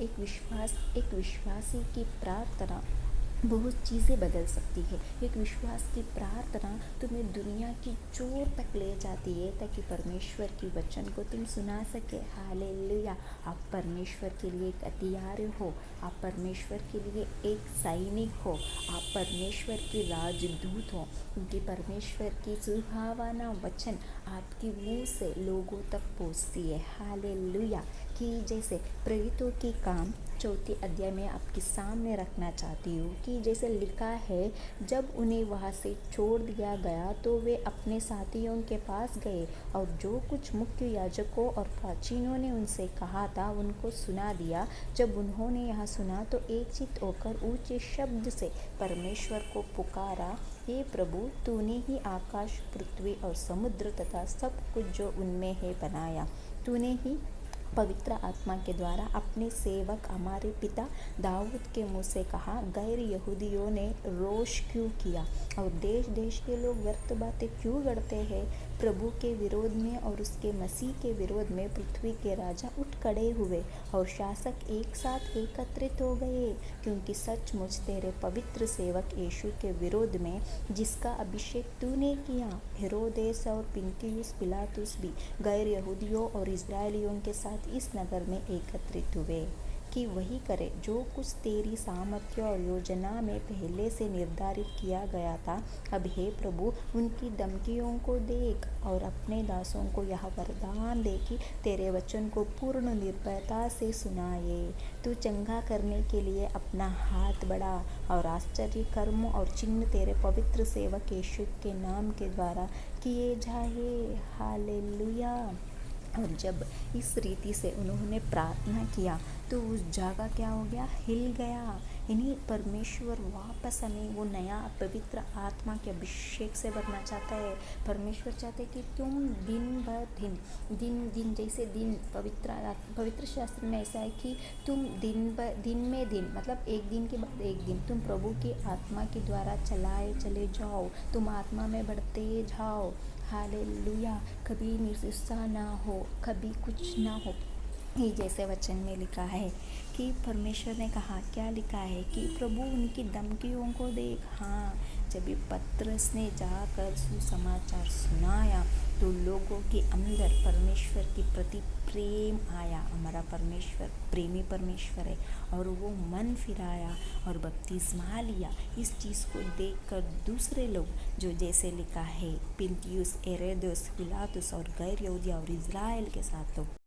एक विश्वासी की प्रार्थना बहुत चीज़ें बदल सकती है। एक विश्वास की प्रार्थना तुम्हें दुनिया की चोर तक ले जाती है ताकि परमेश्वर की वचन को तुम सुना सके। हालेलुया। आप परमेश्वर के लिए एक हथियार हो, आप परमेश्वर के लिए एक सैनिक हो, आप परमेश्वर की राजदूत हो, क्योंकि परमेश्वर की सुहावना वचन आपके मुंह से लोगों तक पहुँचती है। हालेलुया। कि जैसे प्रेरितों की काम 4 अध्याय में आपके सामने रखना चाहती हूँ कि जैसे लिखा है, जब उन्हें वहाँ से छोड़ दिया गया तो वे अपने साथियों के पास गए और जो कुछ मुख्य याजकों और प्राचीनों ने उनसे कहा था उनको सुना दिया। जब उन्होंने यह सुना तो एकचित्त होकर ऊंचे शब्द से परमेश्वर को पुकारा, हे प्रभु, तूने ही आकाश, पृथ्वी और समुद्र तथा सब कुछ जो उनमें है बनाया। तूने ही पवित्र आत्मा के द्वारा अपने सेवक हमारे पिता दाऊद के मुँह से कहा। गैर यहूदियों ने रोष क्यों किया और देश देश के लोग व्यर्थ बातें क्यों गढ़ते हैं? प्रभु के विरोध में और उसके मसीह के विरोध में पृथ्वी के राजा उठ खड़े हुए और शासक एक साथ एकत्रित हो गए, क्योंकि सचमुच तेरे पवित्र सेवक यीशु के विरोध में, जिसका अभिषेक तूने किया, हेरोदेस और पुन्तियुस पिलातुस भी गैर यहूदियों और इस्राएलियों के साथ इस नगर में एकत्रित हुए कि वही करे जो कुछ तेरी सामर्थ्य और योजना में पहले से निर्धारित किया गया था। अब हे प्रभु, उनकी धमकियों को देख और अपने दासों को यह वरदान दे कि तेरे वचन को पूर्ण निर्भयता से सुनाए। तू चंगा करने के लिए अपना हाथ बढ़ा और आश्चर्य कर्म और चिन्ह तेरे पवित्र सेवक यीशु के नाम के द्वारा किए जाए। हालेलुया। और जब इस रीति से उन्होंने प्रार्थना किया तो उस जगह क्या हो गया? हिल गया। यानी परमेश्वर वापस हमें वो नया पवित्र आत्मा के अभिषेक से भरना चाहता है। परमेश्वर चाहते हैं कि तुम दिन ब दिन जैसे दिन पवित्र शास्त्र में ऐसा है कि तुम दिन में दिन, मतलब एक दिन के बाद एक दिन तुम प्रभु की आत्मा के द्वारा चले जाओ, तुम आत्मा में बढ़ते जाओ। हालेलुया। कभी निरुत्साह ना हो, कभी कुछ ना हो। ये जैसे वचन में लिखा है कि परमेश्वर ने कहा, क्या लिखा है कि प्रभु उनकी धमकियों को देख। हाँ, जब पतरस ने जाकर सुसमाचार सुनाया तो लोगों के अंदर परमेश्वर के प्रति प्रेम आया। हमारा परमेश्वर प्रेमी परमेश्वर है और वो मन फिराया और बपतिस्मा लिया। इस चीज़ को देखकर दूसरे लोग, जो जैसे लिखा है, पुन्तियुस, हेरोदेस, पिलातुस और गैर यहूदी और इज़राइल के साथ लोग